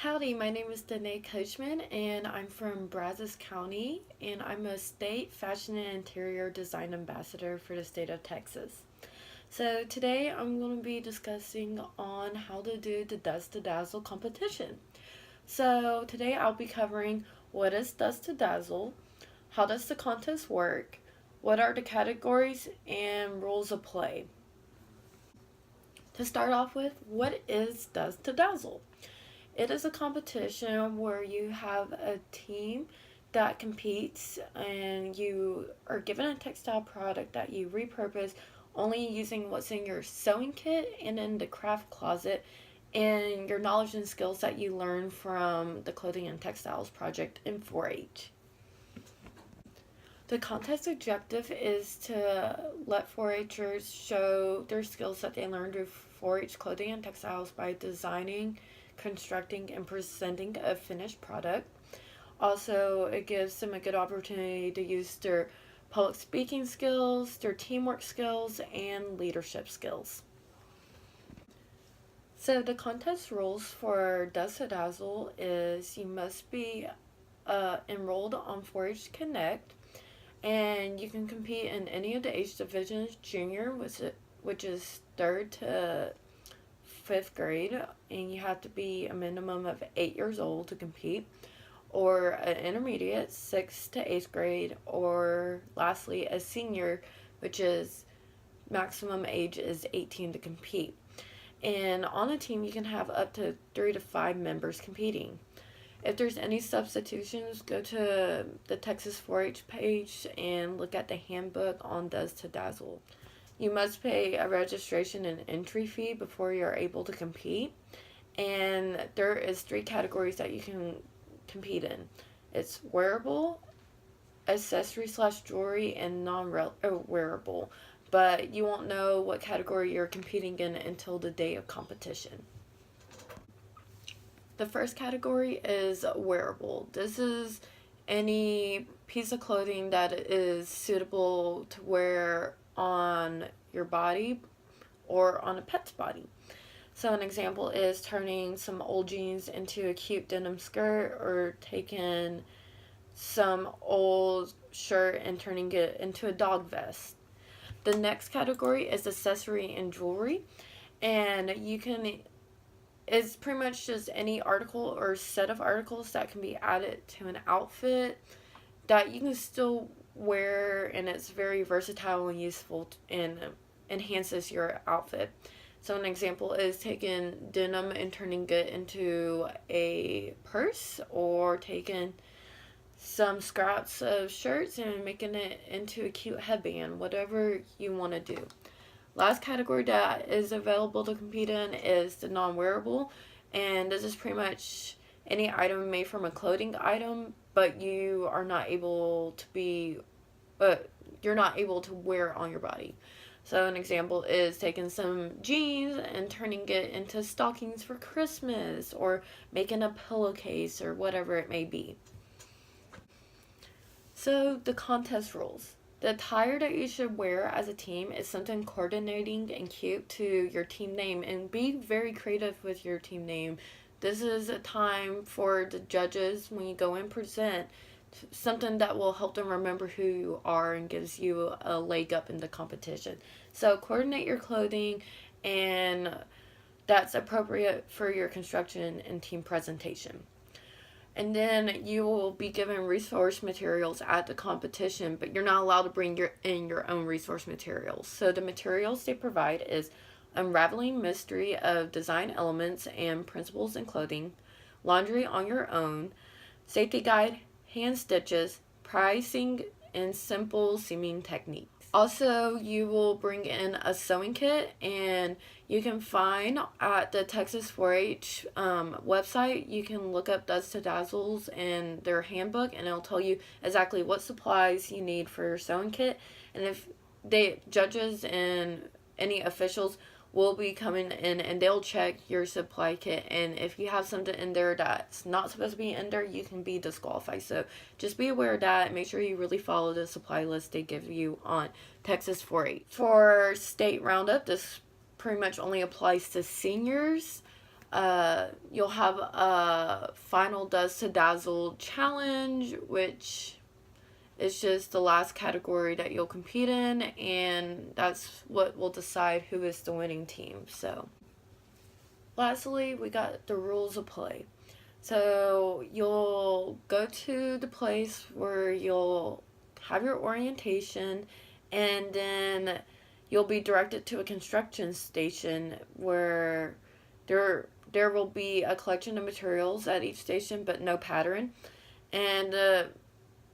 Howdy, my name is Denae Kocman, and I'm from Brazos County, and I'm a state fashion and interior design ambassador for the state of Texas. So today I'm going to be discussing on how to do the Dust to Dazzle competition. So today I'll be covering what is Dust to Dazzle, how does the contest work, what are the categories and rules of play. To start off with, what is Dust to Dazzle? It is a competition where you have a team that competes and you are given a textile product that you repurpose only using what's in your sewing kit and in the craft closet and your knowledge and skills that you learn from the clothing and textiles project in 4-H. The contest objective is to let 4-Hers show their skills that they learned through 4-H clothing and textiles by designing, constructing, and presenting a finished product. Also, it gives them a good opportunity to use their public speaking skills, their teamwork skills, and leadership skills. So the contest rules for Dust to Dazzle is you must be enrolled on 4-H Connect, and you can compete in any of the age divisions, junior, which is 3rd to 5th grade, and you have to be a minimum of 8 years old to compete, or an intermediate, 6th to 8th grade, or lastly a senior, which is maximum age is 18 to compete. And on a team you can have up to 3 to 5 members competing. If there's any substitutions, go to the Texas 4-H page and look at the handbook on Dust to Dazzle. You must pay a registration and entry fee before you're able to compete. And there is 3 categories that you can compete in. It's wearable, accessory/jewelry, and non-wearable. But you won't know what category you're competing in until the day of competition. The first category is wearable. This is any piece of clothing that is suitable to wear on your body or on a pet's body. So an example is turning some old jeans into a cute denim skirt, or taking some old shirt and turning it into a dog vest. The next category is accessory and jewelry, and it's pretty much just any article or set of articles that can be added to an outfit that you can still wear, and it's very versatile and useful and enhances your outfit. So an example is taking denim and turning it into a purse, or taking some scraps of shirts and making it into a cute headband, whatever you want to do. Last category that is available to compete in is the non-wearable, and this is pretty much any item made from a clothing item, but you are not able to wear on your body. So an example is taking some jeans and turning it into stockings for Christmas, or making a pillowcase, or whatever it may be. So the contest rules. The attire that you should wear as a team is something coordinating and cute to your team name, and be very creative with your team name. This is a time for the judges, when you go and present, something that will help them remember who you are and gives you a leg up in the competition. So coordinate your clothing, and that's appropriate for your construction and team presentation. And then you will be given resource materials at the competition, but you're not allowed to bring your own resource materials. So the materials they provide is Unraveling Mystery of Design Elements and Principles in Clothing, Laundry on Your Own, Safety Guide, Hand Stitches, Pricing, and Simple Seaming Techniques. Also, you will bring in a sewing kit, and you can find at the Texas 4-H website, you can look up Dust to Dazzles and their handbook, and it'll tell you exactly what supplies you need for your sewing kit. And if judges and any officials will be coming in, and they'll check your supply kit, and if you have something in there that's not supposed to be in there, you can be disqualified. So just be aware of that, and make sure you really follow the supply list they give you on Texas 4-H. For state roundup, this pretty much only applies to seniors. You'll have a final Does to Dazzle challenge, which is just the last category that you'll compete in, and that's what will decide who is the winning team. So, lastly, we got the rules of play. So, you'll go to the place where you'll have your orientation, and then you'll be directed to a construction station where there will be a collection of materials at each station, but no pattern. And the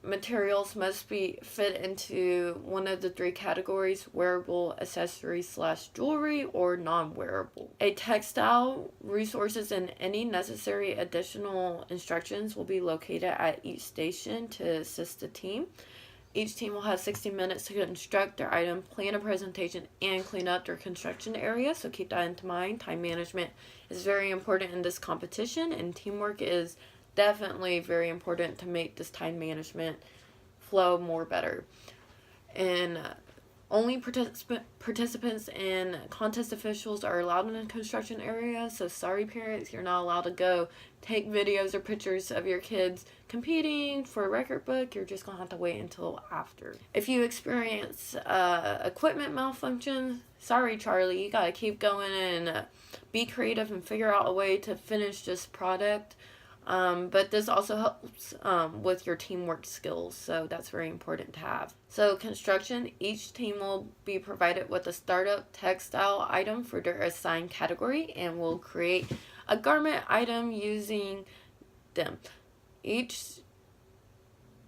materials must be fit into one of the three categories: wearable, accessory / jewelry, or non-wearable. A textile, resources, and any necessary additional instructions will be located at each station to assist the team. Each team will have 60 minutes to construct their item, plan a presentation, and clean up their construction area. So keep that into mind. Time management is very important in this competition, and teamwork is definitely very important to make this time management flow more better. And only participants and contest officials are allowed in the construction area. So sorry, parents, you're not allowed to go take videos or pictures of your kids competing for a record book. You're just going to have to wait until after. If you experience equipment malfunction, sorry, Charlie, you got to keep going and be creative and figure out a way to finish this product. But this also helps with your teamwork skills, so that's very important to have. So construction, each team will be provided with a startup textile item for their assigned category and will create a garment item using them. Each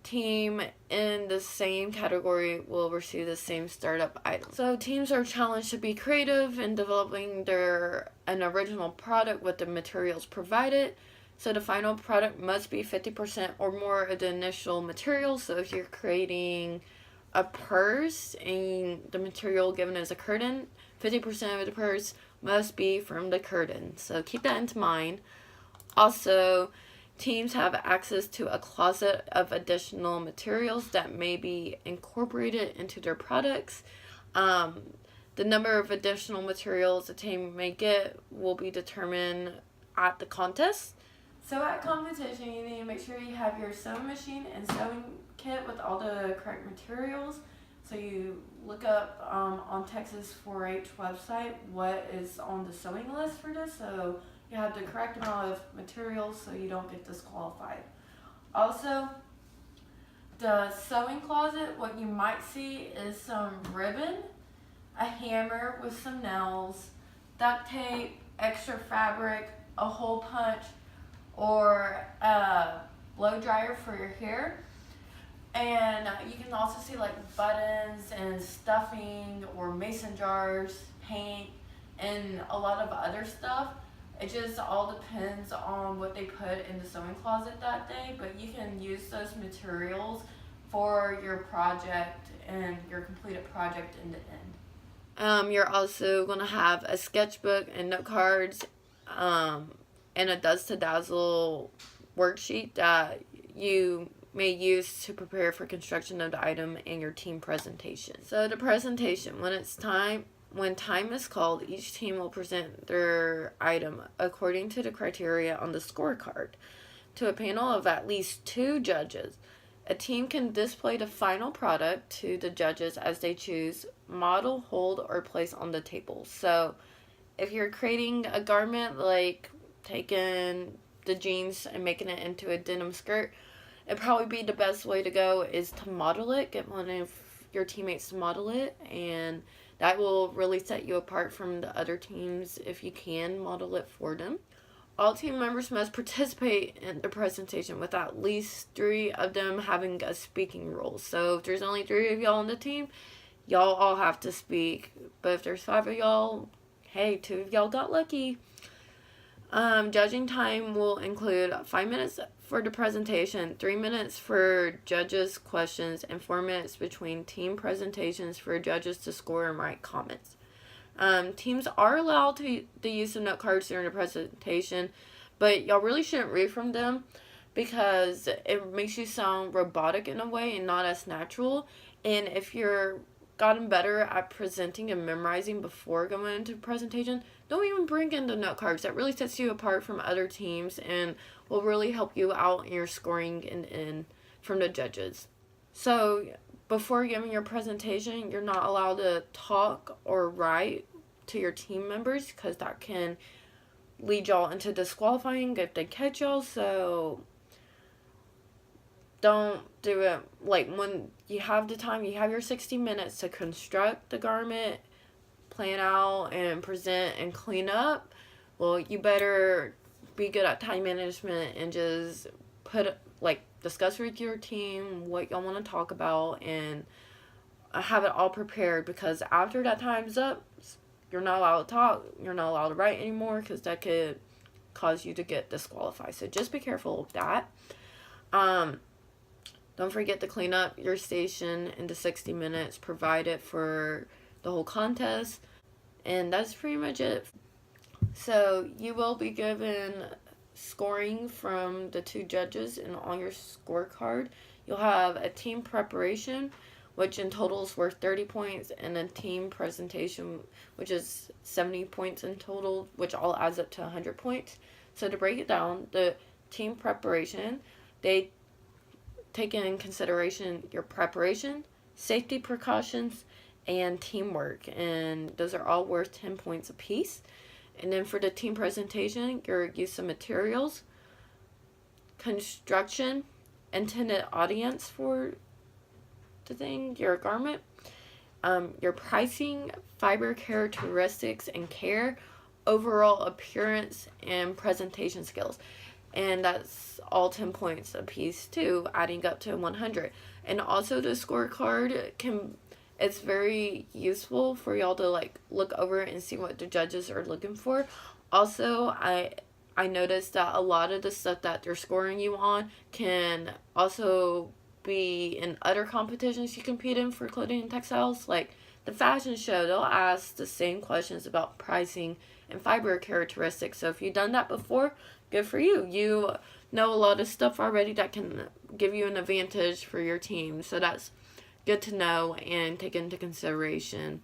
team in the same category will receive the same startup item. So teams are challenged to be creative in developing an original product with the materials provided. So the final product must be 50% or more of the initial material. So if you're creating a purse and the material given is a curtain, 50% of the purse must be from the curtain. So keep that into mind. Also, teams have access to a closet of additional materials that may be incorporated into their products. The number of additional materials a team may get will be determined at the contest. So at competition, you need to make sure you have your sewing machine and sewing kit with all the correct materials. So you look up on Texas 4-H website what is on the sewing list for this. So you have the correct amount of materials so you don't get disqualified. Also, the sewing closet, what you might see is some ribbon, a hammer with some nails, duct tape, extra fabric, a hole punch, or a blow dryer for your hair. And you can also see like buttons and stuffing or mason jars, paint, and a lot of other stuff. It just all depends on what they put in the sewing closet that day, but you can use those materials for your project and your completed project in the end. You're also going to have a sketchbook and note cards, and a Does to Dazzle worksheet that you may use to prepare for construction of the item and your team presentation. So the presentation, when time is called, each team will present their item according to the criteria on the scorecard to a panel of at least 2 judges. A team can display the final product to the judges as they choose, model, hold, or place on the table. So if you're creating a garment, like taking the jeans and making it into a denim skirt, it'd probably be the best way to go is to model it. Get one of your teammates to model it, and that will really set you apart from the other teams if you can model it for them. All team members must participate in the presentation with at least 3 of them having a speaking role. So if there's only 3 of y'all on the team, y'all all have to speak. But if there's 5 of y'all, hey, 2 of y'all got lucky. Judging time will include 5 minutes for the presentation, 3 minutes for judges' questions, and 4 minutes between team presentations for judges to score and write comments. Teams are allowed to the use of note cards during the presentation, but y'all really shouldn't read from them because it makes you sound robotic in a way and not as natural. And if you're gotten better at presenting and memorizing before going into presentation, don't even bring in the note cards. That really sets you apart from other teams and will really help you out in your scoring and from the judges. So before giving your presentation, you're not allowed to talk or write to your team members because that can lead y'all into disqualifying if they catch y'all. So don't do it. Like, when you have the time, you have your 60 minutes to construct the garment, plan out and present and clean up. Well, you better be good at time management and just discuss with your team what y'all want to talk about and have it all prepared, because after that time's up, you're not allowed to talk, you're not allowed to write anymore, because that could cause you to get disqualified. So just be careful of that. Don't forget to clean up your station in the 60 minutes provided for the whole contest. And that's pretty much it. So you will be given scoring from the 2 judges, and on your scorecard you'll have a team preparation, which in total is worth 30 points, and a team presentation, which is 70 points in total, which all adds up to 100 points. So to break it down, the team preparation, they take in consideration your preparation, safety precautions, and teamwork, and those are all worth 10 points apiece. And then for the team presentation, your use of materials, construction, intended audience for the thing, your garment, your pricing, fiber characteristics and care, overall appearance, and presentation skills. And that's all 10 points a piece too, adding up to 100. And also the scorecard it's very useful for y'all to look over and see what the judges are looking for. Also, I noticed that a lot of the stuff that they're scoring you on can also be in other competitions you compete in for clothing and textiles. Like the fashion show, they'll ask the same questions about pricing and fiber characteristics. So if you've done that before, good for you. You know a lot of stuff already that can give you an advantage for your team. So that's good to know and take into consideration.